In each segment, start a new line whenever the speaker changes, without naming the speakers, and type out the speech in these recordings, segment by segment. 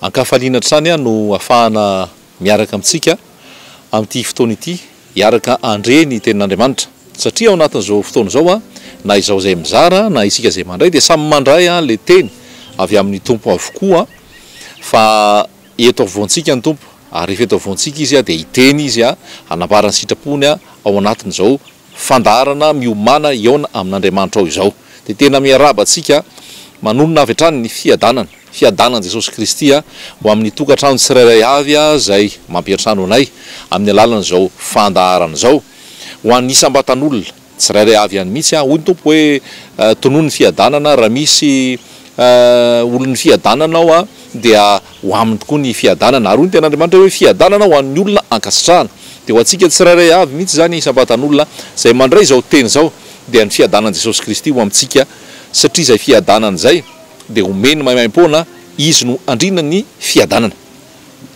Ankafaliana trany no afahana miaraka amintsika amin'ity fotoana ity hiaraka andre ny tenin'Andriamanitra satria ao anatin'izao fotoana izao na izao izay mizara na isika izay mandray dia samy mandray le teny avy amin'ny tompo avokoa fa eto avoantsika ny tompo ary rehefa eto avoantsika izy dia hiteny izy hanambarany sitrapony ao anatin'izao fandarana miomana eona amin'Andriamanitra ao izao dia tena miaraba antsika manonona avy hatrany ny fiadanana Jesosy Kristy ho amin'ny tokantrano tsirairay avy izay mampiatrano anay amin'ny alalan'izao fandaharana izao ho an'ny isam-batan'olona tsirairay avy ihany mihitsy hoy ny tompo hoe tonoa ny fiadanana raha misy olon'ny fiadanana ao dia ho aminy tokoa ny fiadanana ary hoy ny ten'Andriamanitra hoe fiadanana ho an'ny olona ankasitrahana dia ho antsika tsirairay avy mihitsy zany isam-batan'olona izay mandray izao teny izao dia ny fiadanana Jesosy Kristy ho amintsika satria izay fiadanana izay dia omeny maimaim-poana izy no andrina ny fiadanana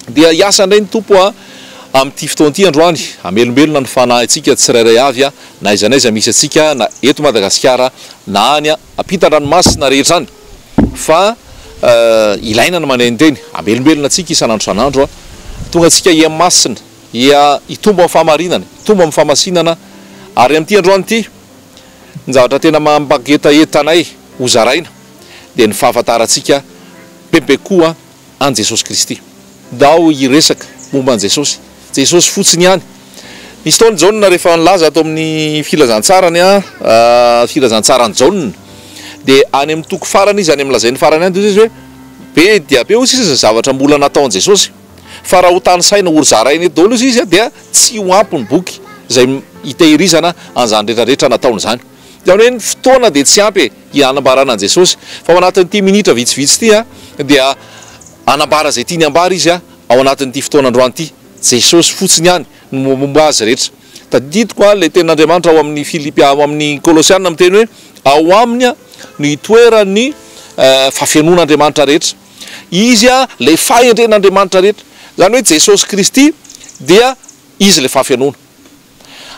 dia hiasa indray ny tompo amin'ity fotoan'ity androany amelombelona ny fanahintsika tsirairay avy na aiza n'aiza misy atsika na eto Madagasikara na any ampitan-dranomasina rehetra any fa ilaina ny manenteny amelombelona atsika isan'andro san'andro tonga atsika iamasina hitombo amin'ny fahamarinana hitombo amin'ny fahamasinana ary amin'ity androany ity ny zavatra tena mampagetaetanay ho zaraina dia ny fahafantarantsika bebe koa an Jesosy Kristy dao iresaka momba an Jesosy fotsiny ihany nisy taony Jaona rehefa nilaza atao amin'ny filazantsarany filazantsarany Jaona dia any amin'ny toko farany izy any amin'ny lazainy farany ihany izy hoe be dia be hozy izy zavatra mbola natao an Jesosy fa raha ho tany saina ho zarainy eto daholo izy dia tsy ho ampy ny boky izay hitehirizana an'izany rehetrarehetra nataony izany dia hoe ny fotoana dia tsy ampy hanambarana an Jesosy fa ao anatin'ity minitra vitsivitsy ity dia hanambara izay tiany hambara izy ao anatin'ity fotoana androany ity Jesosy fotsiny ihany no momba azy rehetra tadidiko ilay tenin'Andriamanitra ao amin'ny Filipi ao amin'ny Kolosiana miteny hoe ao aminy no hitoerany fahafianon'Andriamanitra rehetra izy ilay fahendren'Andriamanitra rehetra zany hoe Jesosy Kristy dia izy ilay fahafianona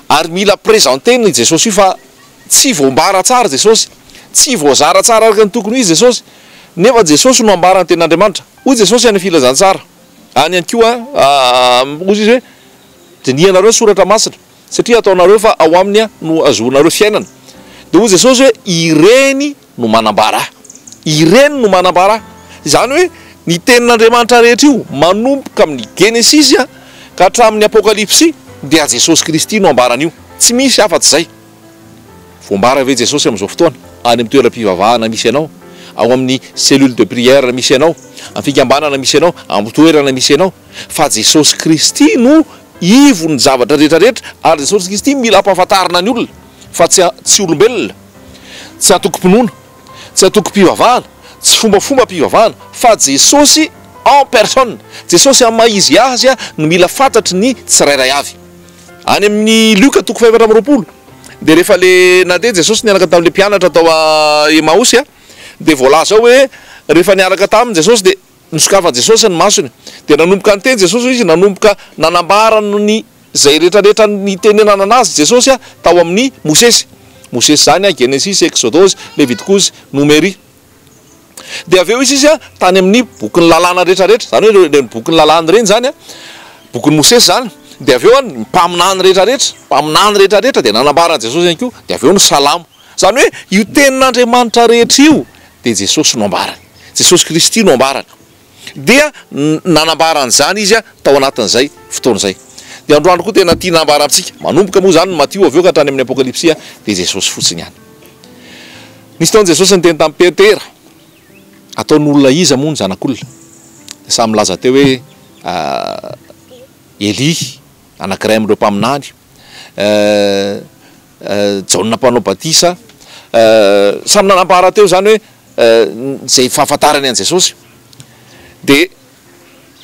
ary mila prezanteny Jesosy io fa tsy voambara tsara Jesosy tsy voazara tsara araka ny tokony izy Jesosy nefa Jesosy no ambarany tenin'Andriamanitra hoy Jesosy any filazantsara any ihany koa ozy izy hoe dinianareo soratra masina satria ataonareo fa ao aminy no azoanareo fiainana dia hoy Jesosy hoe ireny no manambara zany hoe ny tenin'Andriamanitra rehetra io manomboka amin'ny Genesisy ka hatramin'ny Apokalipsy dia Jesosy Kristy no ambaran'io tsy misy afa-tsy zay voambara ve Jesosy amin'izao fotoana any amin'ny toeram-pivavahana misy ianao ao amin'ny cellule de prière misy ianao amin'ny fikambanana misy ianao amin'ny toerana misy ianao fa Jesosy Kristy no ivo ny zavatra rehetrarehetra ary Jesosy Kristy mila ampahafantarina ny olona fa tsy olombelona tsy atoko-pinoana tsy atoko-pivavahana tsy fombafomba-pivavahana fa Jesosy en personne Jesosy amin'ny maizy azy no mila fantatry ny tsirairay avy any amin'ny Luka toko 4:20 dia rehefa le nandeha Jesosy niaraka tamin'le mpianatra tao Emaosy dia voalaza ao hoe rehefa niaraka tamin' Jesosy dia nisokafan Jesosy ny masony dia nanomboka ny teny Jesosy izy nanomboka nanambarany ny zay rehetrarehetra ny tenenana azy Jesosy tao amin'ny Mosesy zany Genesis, Exodus, Leviticus, Numéri dia aveo izy tany amin'ny bokyny lalàna rehetrarehetra zany hoe ny bokyny lalàna reny zany bokyny Mosesy zany dia aveo mpaminany rehetrarehetra dia nanambarany Jesosy ihany koa dia aveo ny salamo zany hoe io tenin'Andriamanitra rehetra io dia Jesosy no ambarany Jesosy Kristy no ambarany dia nanambarany zany izy tao anatin'izay fotoana izay dia androany koa tena tia nambara amintsika manomboka moa zany Matio aveo ka hatrany amin'ny Apokalipsy dia Jesosy fotsiny ihany nisy taony Jesosy niteny tamin'ny Petera ataon'olona iza moa ny zanak'olona samy milaza teo hoe Eli anankiray amin'ireo mpaminany Jaona mpanao batisa samy nanambara teo zany hoe zay fahafantarany an Jesosy dia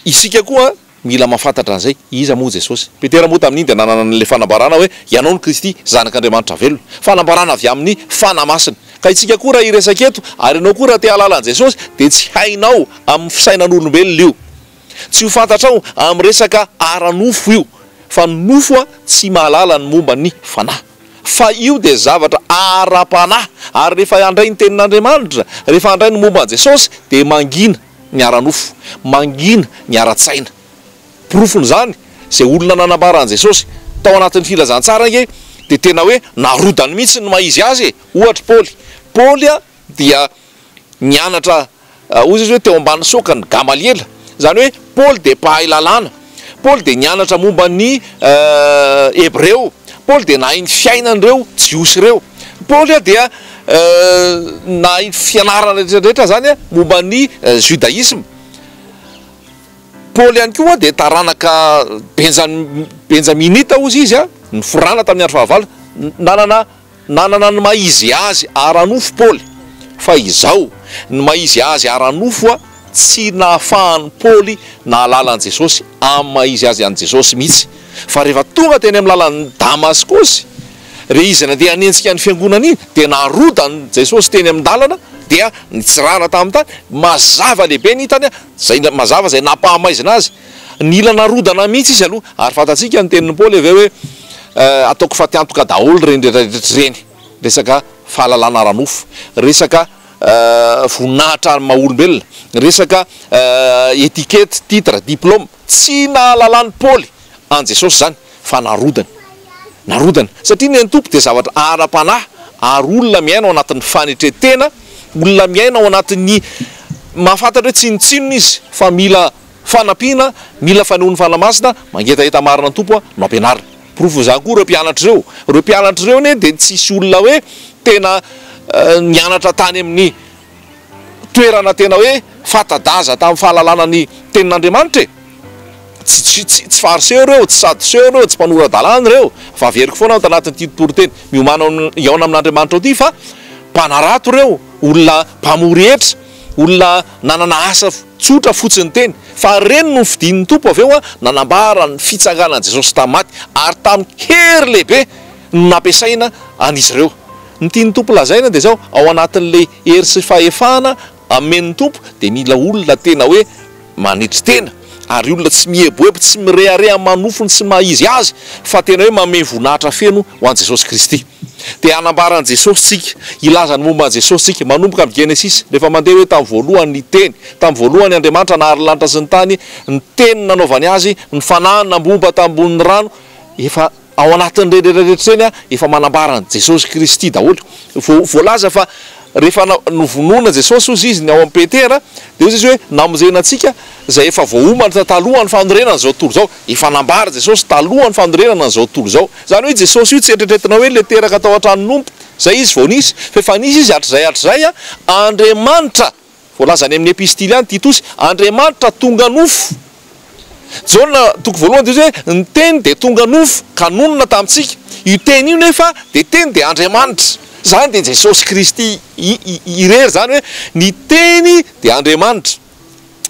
isika koa mila mahafantatra an'izay iza moa Jesosy Petera moa tamin'iny dia nanana n'le fanambarana hoe ianao ny Kristy zanak'Andriamanitra velona fanambarana avy amin'ny fanamasina ka itsika koa raha iresaka eto ary ianao koa raha te halalan'i Jesosy dia tsy hainao amin'ny fisainan'olombelona io tsy ho fantatrao amin'ny resaka ara-nofo io fa nofo tsy mahalala ny momba ny fanahy fa io dia zavatra ara-panahy ary rehefa handray ny tenin'Andriamanitra rehefa handray ny momba an Jesosy dia mangina ny ara-nofo, mangina ny ara-tsaina. Porofony zany zay olona nanambaran Jesosy tao anatin'ny filazantsara nge de tena hoe narodany mihitsy ny maizy azy. Ohatra Paoly dia nianatra ozy izy hoe teo ambany sokany Gamaliela, zany hoe Paoly de mpahay lalàna, Paoly de nianatra momba ny Hebreo, Paoly de nahay ny fiainan'ireo jiosy ireo, Paoly dia nahay fianarana rehetrarehetra zany momba ny judaisme. Paoly ihany koa de taranaka benjaminita ozy izy ny forana tamin'ny andro fahavalo, nanana ny maizy azy ara-nofo Paoly. Fa izao ny maizy azy ara-nofo tsy nahafahan'ny Paoly nahalala an Jesosy amin'ny maizy azy an Jesosy mihitsy. Fa rehefa tonga teny amin'ny lalan'ny Damaskosy, re izy nandeha hanentsika ny fiangonana iny de narodany Jesosy teny amin'ny dalana, dia nitsirana tamin'ny tany, mazava lehibe ny hitany zay mazava zay nampahamaizina azy, nila narodana mihitsy izy aloha. Ary fantatsika ny tenin'ny Paoly avy hoe ataoko fa tiantoka daholo reny rehetrarehetra reny, resaka fahalalana ara-nofo, resaka voninahitra maha-olombelona, resaka etikety, titre, diplôme, tsy nahalalany Paoly an Jesosy zany fa narodana satria ny tompo de zavatra ara-panahy, ary olona miaina ao anatin'ny fanetretena, olona miaina ao anatin'ny mahafantatra hoe tsinotsinona izy fa mila fanampiana, mila fanehoan'ny fanamasina, mangetaheta marina ny tompo no ampianarina. Porofo zany koa reo mpianatra ireo ne de tsisy olona hoe tena nianatra tany amin'ny toerana tena hoe fatadaza tamin'ny fahalalana ny tenin'Andriamanitra. Tsy fariseo reo, tsy sadoseo reo, tsy mpanora-dalàna reo, fa averiko foana ao tanatin'ity tontolo-teny miomana iaona amin'Andriamanitra ao ty, fa mpanarato reo, olona mpamory hetra, olona nanana asa tsotra fotsiny teny, fa reny no fidin'ny tompo avy eo nanambara ny fitsanganan Jesosy tamin'ny maty, ary tamin'ny hery lehibe no nampiasaina an'izy ireo. Ny tian'ny tompo lazaina de zao ao anatin'le hery sy fahefana amen'ny tompo de mila olona tena hoe manetry tena, ary olona tsy mieboebo, tsy mirearea manofony sy maizy azy, fa tena hoe mame voninahitra feno ho an Jesosy Kristy. De anambaran Jesosy tsika, ilazany momba an Jesosy tsika manomboka amin'ny Genesis, rehefa mandeha hoe tamin'ny voalohany ny teny, tamin'ny voalohany Andriamanitra nahary lanitra sy ny tany, ny teny nanaovany azy, ny fanahy nambomba tambonin'ny rano, efa ao anatin'ny rehetrarehetra reny efa manambaran Jesosy Kristy daholo. Voalaza fa rehefa novonona Jesosy ozy izy ny ao amin'ny Petera, de ozy izy hoe namonjena antsika zay efa voaomana talohan'ny fanorenana zao tontolo zao, efa nambara Jesosy talohan'ny fanorenana zao tontolo zao. Zany hoe Jesosy io tsy eritreretina hoe le teraka tao an-tranonompo zay izy vao nisy, fa efa nisy izy hatrizay Andriamanitra, voalazany amin'ny epistily any Titosy, Andriamanitra tonga nofo. Jaona toko voalohany de hoe ny teny de tonga nofo ka nonona tamintsika, io teny io nefa de teny de Andriamanitra. Zany de Jesosy Kristy irery, zany hoe ny teny de Andriamanitra,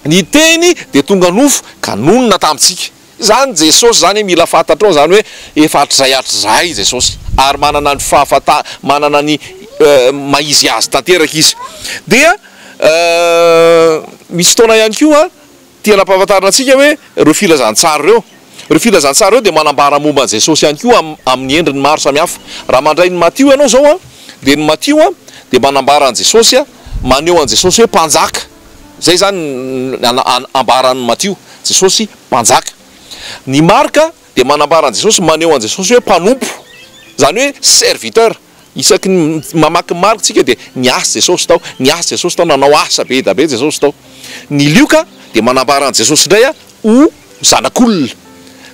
ny teny de tonga nofo ka nonona tamintsika. Zany Jesosy zany mila fantatra ao, zany hoe efa hatrizay Jesosy, ary manana ny manana ny maizy azy tanteraka izy. Dia misy fotoana ihany koa tena ampahafantarina antsika hoe reo filazantsara reo de manambara momba an Jesosy ihany koa amin'ny endriny maro samihafa. Raha mandray ny Matio ianao zao de ny Matio de manambara an Jesosy maneho an Jesosy hoe mpanjaka. Zay zany ambaran'ny Matio, Jesosy mpanjaka. Ny Marka de manambara an Jesosy maneho an Jesosy hoe mpanompo, zany hoe serviteur. Isaky mamaky Marka tsika de niasa Jesosy tao, nanao asa be da be Jesosy tao. Ny Lioka de manambara an Jesosy indray ho zanak'olona,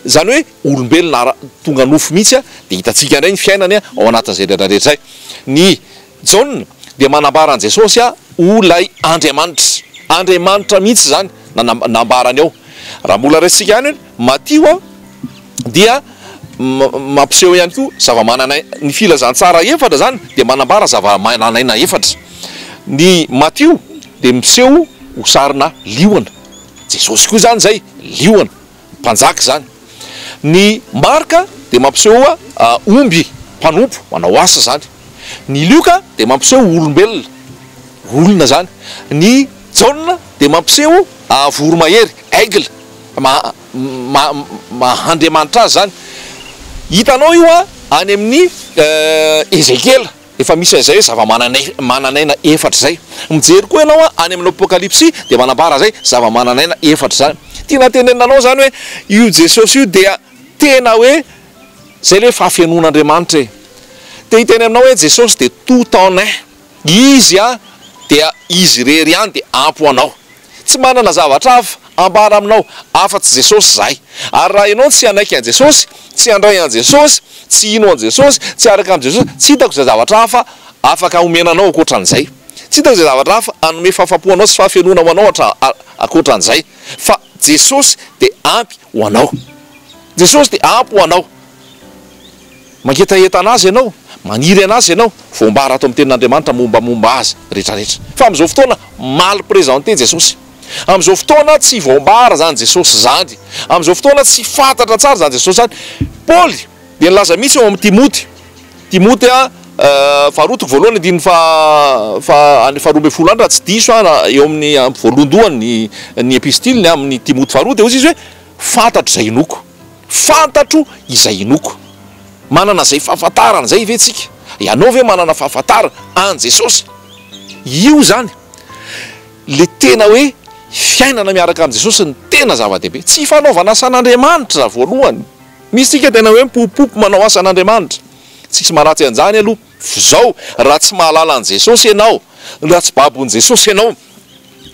zany hoe olombelona tonga nofo mihitsy de hitatsika indray ny fiainany ao anatin'izay rehetrarehetra zay. Ny Jaune de manambara an Jesosy ho lay Andriamanitra mihitsy zany nambarany ao. Raha mbola raisitsika ihany Matio dia mampiseho ihany koa zava-mananaina, ny filazantsara efatra zany de manambara zava-mananaina efatra. Ny Matio de miseho ho sarina liona, Jesosy koa zany zay liona, mpanjaka zany. Ny Marka de mampiseho omby, mpanompo, manao asa zany. Ny Lioka de mampiseho olombelona, olona zany. Ny Jaune de mampiseho voromahery, aigle, mahandriamanitra azy zany. Hitanao io any amin'ny Ezekiela, efa misy zay zava-mananaina efatra zay. Mijery koa ianao any amin'ny apokalipsy dia manambara zay zava-mananaina efatra zany. Tiana tenenanao zany hoe io Jesosy io dia tena hoe zay le fahafianon'Andriamanitra e. Te hiteny aminao hoe Jesosy de tout en un. Izy dia izy rery ihany dia ampy ho anao. Tsy manana zavatra hafa ambara aminao afa-tsy Jesosy zay. Ary raha ianao tsy anaiky an Jesosy, tsy andray an Jesosy, tsy ino an Jesosy, tsy araka am Jesosy, tsy hitako zay zavatra hafa afaka omenanao akoatran'izay. Tsy hitako zay zavatra hafa anome fahafapo anao sy fahafianona ho anao akoatran'izay. Fa Jesosy de ampy ho anao. Jesosy de ampy ho anao. Mangetaheta anazy ianao, maniry anazy ianao, voambara ato amin'ny tenin'Andriamanitra mombamomba azy rehetrarehetra. Fa amin'izao fotoana mal présenté Jesosy. Amin'izao fotoana tsy voambara zany Jesosy zany. Amin'izao fotoana tsy fantatra tsara zany Jesosy zany. Paoly dia nilaza mihitsy eo amin'ny Timoty faharotoko voalohany diny faharoambe folo andro raha tsy diso eo amin'ny voalohandohany ny epistiliny amin'ny Timoty faharoa. Ozy izy hoe fantatro izay inoko, fantatro izay inoko. Manana zay fahafantarana zay ve tsika? Ianao ve manana fahafantarana an Jesosy? Io zany le tena hoe fiainana miaraka am Jesosy ny tena zava-dehibe. Tsy fanaovana asan'Andriamanitra voalohany. Misy tsika tena hoe mipopopo manao asan'Andriamanitra. Tsisy maratsy an'izany aloha. Zao raha tsy mahalala an Jesosy ianao, raha tsy babon Jesosy ianao,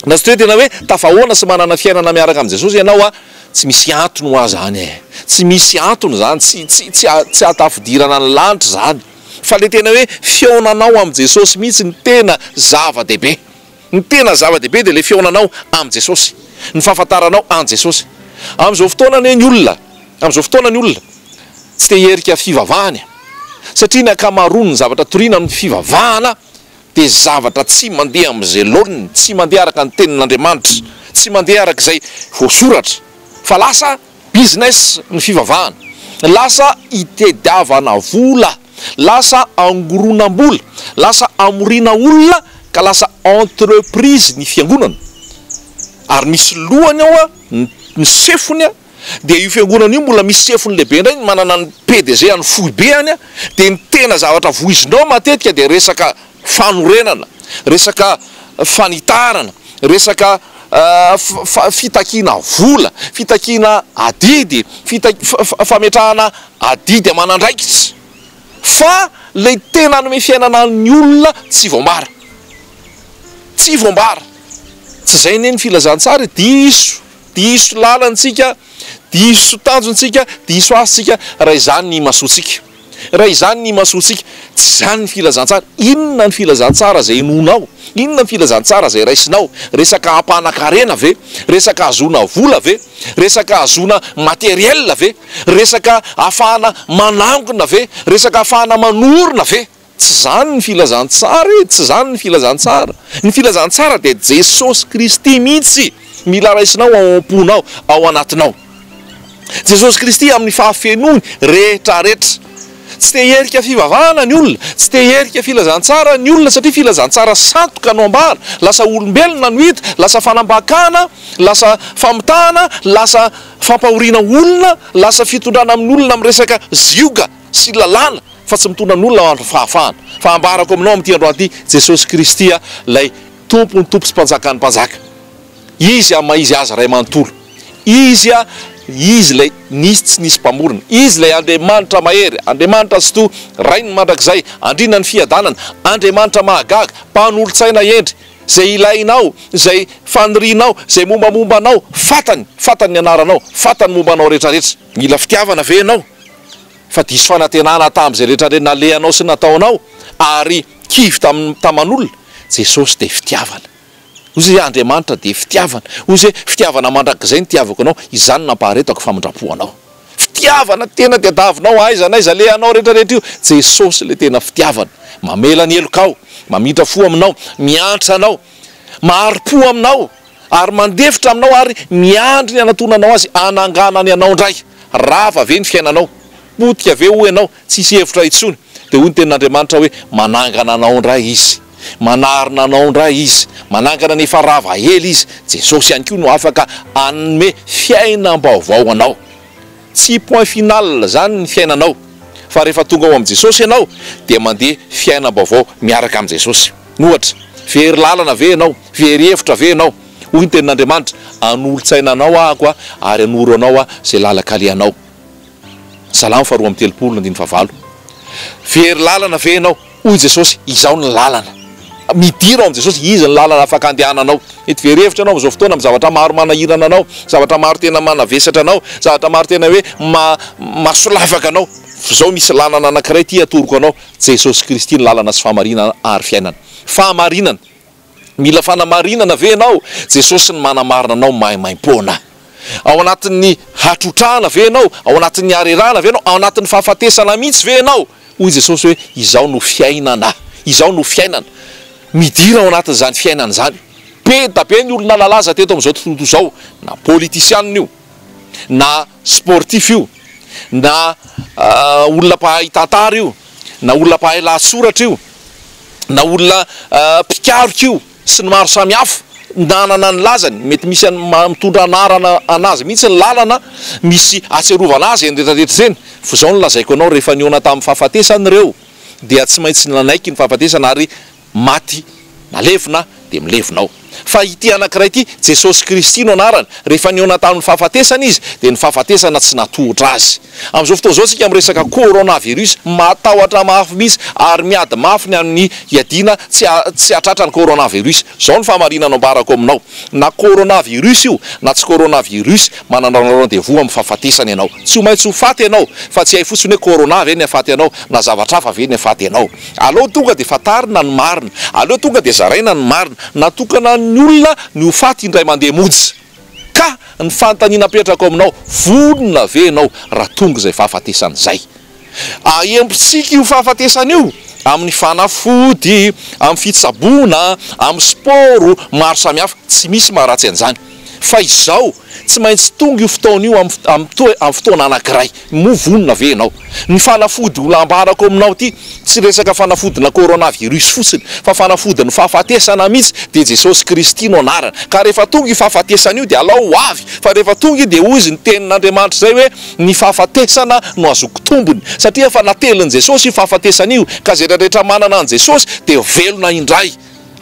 na tsy hoe tena hoe tafahoana sy manana fiainana miaraka am Jesosy ianao tsy misy antony ho azany e. Tsy misy antony zany, tsy atafidirana ny lanitra zany. Fa le tena hoe fionanao am Jesosy mihitsy ny tena zava-dehibe. Ny tena zava-dehibe dia le fionanao am Jesosy, ny fahafantaranao an Jesosy. Amin'izao fotoana ny olona, tsy te herika fivavahany, satria ny akamaroany zavatra toriana ny fivavahana dia zavatra tsy mandeha amin'izay laoniny, tsy mandeha araka ny tenin'Andriamanitra, tsy mandeha araka izay voasoratra, fa lasa business ny fivavahana, lasa itediavana vola, lasa angoronam-bola, lasa amorina olona, ka lasa entreprise ny fiangonana. Ary misy lohany ao ny sefony dia io fiangonana io mbola misy sefony lehibe indray manana ny PDG any foibeny dia ny tena zavatra voizindao matetika dia resaka fanorenana, resaka fanitarana, resaka fitakiana vola, fitakiana adidy, fametrahana adidy amanandraikitra. Fa le tena anome fiainana ny olona tsy voambara, tsy voambara. Tsy zay ne ny filazantsara, diso lalantsika, diso tanjontsika, diso asitsika, raha izany ny masotsika, raha izany ny masotsika. Tsy zany ny filazantsara. Inona ny filazantsara zay inonao? Inona ny filazantsara zay raisinao? Resaka ampanakarena ve? Resaka azona vola ve? Resaka azona materiel ve? Resaka afahana manangona ve? Resaka afahana manorona ve? Tsy zany ny filazantsara, tsy zany ny filazantsara. Ny filazantsara dia Jesosy Kristy mihitsy mila raisinao ao am-ponao, ao anatinao. Jesosy Kristy amin'ny fahafenony rehetrarehetra. Tsy te herika fivavahana ny olona, tsy te herika filazantsara ny olona, satria filazantsara santoka no ambara. Lasa olombelona no hita, lasa fanambakana, lasa famitana, lasa fampahoriana olona, lasa fitondrana amin'ny olona amin'ny resaka zioga sy lalàna, fa tsy mitondra ny olona andro fahafahana. Fa ambarako aminao amin'ity andro ity Jesosy Kristy lay tompony tompo sy mpanjakany mpanjaka. Izy maha-izy azy ray manontolo. Izy lay nisy tsy nisy mpamorona. Izy lay Andriamanitra mahery, Andriamanitra tsy to rainy mandrakizay, andrina ny fiadanana, Andriamanitra mahagaga, mpanolotsaina endry, zay ilainao, zay fanirianao, zay mombamombanao, fatany ny anaranao, fatany mombanao rehetrarehetra. Mila fitiavana ve ianao? Fa diso fanantenana tamin'izay rehetrarehetra nalehanao sy nataonao ary kivy taman'olona. Jesosy dia fitiavana. Ozy Andriamanitra dia fitiavana. Ozy fitiavana mandrakizay ny tiavako anao, izany nampaharetako famindrapoanao. Fitiavana tena diadavinao, aiza naiza le anao rehetrarehetra io. Jesosy le tena fitiavana. Mamela ny elokao, mamitra fo aminao, miantra anao, mahari-po aminao, ary mandefitra aminao, ary miandry ny anatonanao azy ananganany anao indray. Rava ve ny fiainanao, potika ve ho ianao, tsisy hevitra intsony. Dia hoy ny tenin'Andriamanitra hoe manangana anao indray izy, manarina anao indray izy, manangana nefa rava hely izy. Jesosy ihany koa no afaka anome fiainam-baovao anao. Tsy point final zany ny fiainanao, fa rehefa tonga ao am Jesosy ianao dia mandeha fiainam-baovao miaraka am Jesosy. Ohatra, very lalana ve ianao, very hevitra ve ianao, hoy ny tenin'Andriamanitra, anolo-tsaina anao ahako ary anoro anao zay lalakaleanao. Salamo 2:30. Very lalana ve ianao, hoy Jesosy, izao ny lalana. Midira ao am Jesosy, izy ny lalana afaka andehananao. Mety very hevitra anao am'izao fotoana, zavatra maro manahirana anao, zavatra maro tena manavesatra anao, zavatra maro tena hoe masolavaka anao. Zao misy lalana anankiray ty atoroko anao, Jesosy Kristy ny lalana sy fahamarinana ary fiainana. Fahamarinana, mila fanamarinana ve ianao, Jesosy ny manamarina anao maimaimpona. Ao anatin'ny hatrotrahana ve ianao, ao anatin'ny harerahana ve ianao, ao anatin'ny fahafatesana mihitsy ve ianao, hoy Jesosy hoe izao no fiainana, izao no fiainana. Midira ao anatin'izany fiainana zany. Be da be ny olona lalaza teto am'izao tontolo zao, na politisianina io, na sportif io, na olona mpahay tantara io, na olona mpahay lahatsoratra io, na olona mpikaroka io sy ny maro samihafa, nanana ny lazany. Mety misy mitondra anarana anazy mihitsy ny lalana, misy atserovana azy eny rehetrarehetra zeny. Fa zao no lazaiko anao, rehefa niona tamin'ny fahafatesana ireo dia tsy maintsy nanaiky ny fahafatesana ary maty nalevina dia milevinao. Fa ity anankiray ity, Jesosy Kristy no anarany. Rehefa niona tamin'ny fahafatesana izy dia ny fahafatesana tsy natohitra azy. Am'izao fotoana izao tsika miresaka coronavirus, matahotra mafy misy ary miady mafy ny amin'ny iadiana tsy hatratra ny coronavirus. Zao ny fahamarinana ambarako aminao, na coronavirus io na tsy coronavirus, manana rendez-vous amin'ny fahafatesana ianao. Tsy ho maintsy ho faty ianao, fa tsy hay fotsiny hoe corona ve ny hafaty ianao na zavatra hafa ve ny hafaty ianao. Aleo tonga dia fatarina ny marina, aleo tonga dia zaraina ny marina, natokana ny olona ny ho faty indray mandeha monjy. Ka ny fanontaniana apetraka aminao, vonona ve ianao raha tonga izay fahafatesana izay? Aempotsika io fahafatesana io amin'ny fanafody, amin'ny fitsaboana, amin'ny sporo maro samihafa, tsy misy maharatsy an'izany. Fa izao tsy maintsy tonga io fotoana io amin'ny fotoana anankiray, mo vonona ve ianao? Ny fanafody olambarako aminao ty tsy resaka fanafodina coronavirus fotsiny, fa fanafodiny fahafatesana mihitsy, dia Jesosy Kristy no anarana. Ka rehefa tonga io fahafatesana io dia alao ho avy, fa rehefa tonga io dia hozy ny tenin'Andriamanitra zay hoe ny fahafatesana no azoko tombony, satria fa natelin' Jesosy io fahafatesana io, ka zay rehetra manana an Jesosy dia velona indray.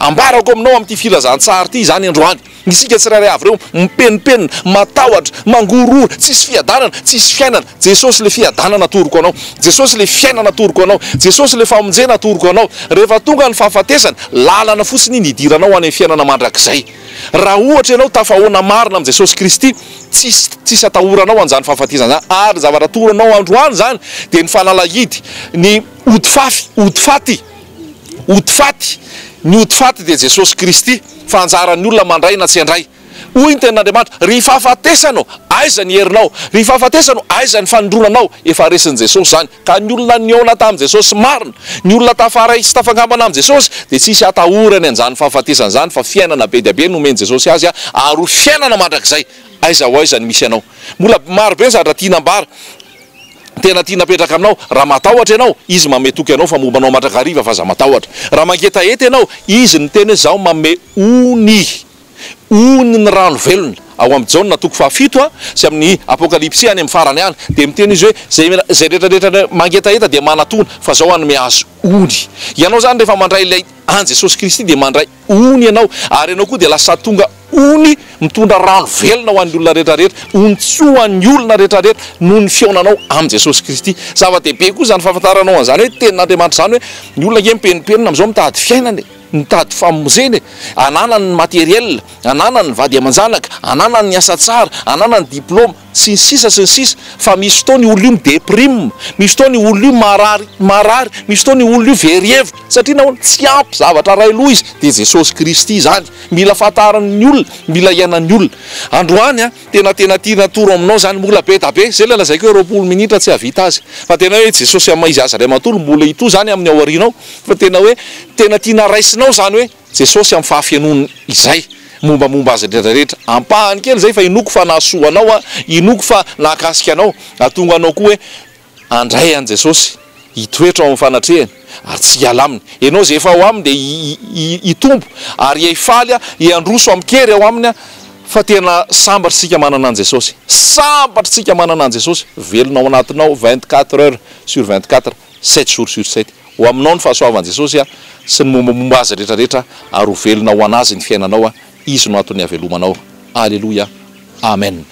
Ambarako aminao amin'ity filazantsara ity zany androany. Isika tsirairay avy reo mipenipenina, matahotra, mangororo, tsisy fiadanana, tsisy fiainana. Jesosy le fiadanana atoroko anao, Jesosy le fiainana atoroko anao, Jesosy le famonjena atoroko anao. Rehefa tonga ny fahafatesana, lalana fotsiny nidiranao any fiainana mandrakizay. Raha ohatra ianao tafahoana marina am Jesosy Kristy, tsisy atahoranao an'izany fahafatesana zany. Ary zavatra atoranao androany zany dia ny fanalahidy, ny ody faty. Ny ody faty dia Jesosy Kristy, fa anjaran'ny olona mandray na tsy handray. Hoy ny tenin'Andriamanitra, ry fahafatesanao aiza ny herinao, ry fahafatesanao aiza ny fanondronanao, efa resin'i Jesosy zany. Ka ny olona niona tamin'i Jesosy marina, ny olona tafaray sy tafangambana amin'i Jesosy dia tsisy atahorany an'izany fahafatesana zany, fa fiainana be dia be no omeny Jesosy azy ary fiainana mandrakizay. Aiza ho aiza ny misy anao. Mbola maro be ny zavatra tianambara, tena tia napetraka aminao. Raha matahotra ianao, izy mametoky anao fa mombanao mandrakariva fa za matahotra. Raha mangetaheta ianao, izy ny teny hoe zaho manome ony ny rano velona. Ao amin'ny Jaona 7 sy amin'ny Apokalipsy any amin'ny farany any dia miteny izy hoe zay rehetrarehetra mangetaheta dia manatona, fa zao hanome azy ony. Ianao zany rehefa mandray ilay an Jesosy Kristy dia mandray ony ianao, ary ianao koa dia lasa tonga ony mitondra rano velona ho an'ny olona rehetrarehetra, ony tsy ho an'ny olona rehetrarehetra noho ny fionanao am Jesosy Kristy. Zava-dehibe koa zany fahafantaranao an'izany hoe tenin'Andriamanitra zany hoe ny olona nge mipenipenina am'izao mitady fiainany, mitady famonjeny, ananany ny materiel, ananany ny vady aman-janaka, ananany ny asa tsara, ananany diplôma sy ny sisa, fa misy fotoany olona io mideprime, misy fotoany olona io marary, misy fotoany olona io very hevitra, satria nahoana tsy ampy zavatra ray loha izy dia Jesosy Kristy zany. Mila fantaran'ny olona, mila iainan'ny olona. Androany tena tia natoro aminao zany mbola be da be, zay le lazaiko hoe 20 minitra tsy havita azy, fa tena hoe Jesosy amin'ny izy aza ray matory mbola ito zany amin'ny ao aorianao, fa tena hoe tena tia naraisinao zany hoe Jesosy amin'ny fahafianony izay mombamomba azy rehetrarehetra. Ampahany kely zay fa inoko fa nahasoanao, inoko fa nahakasika anao, atonga anao koa hoe andray an Jesosy hitoetra ao amin'ny fanatrehany ary tsy hiala aminy. Ianao zay efa ao aminy dia hitombo ary hifaly hiandroso amin'ny kery ao aminy, fa tena sambatritsika manana an Jesosy, sambatritsika manana an Jesosy, velonao anatinao 24 heures sur 24, 7 jours sur 7. Ho aminao ny fahasoavan'i Jesosy sy ny mombamomba azy rehetrarehetra, ary ho velona ho anazy ny fiainanao, izy no antony havelomanao. Alleluia. Amen.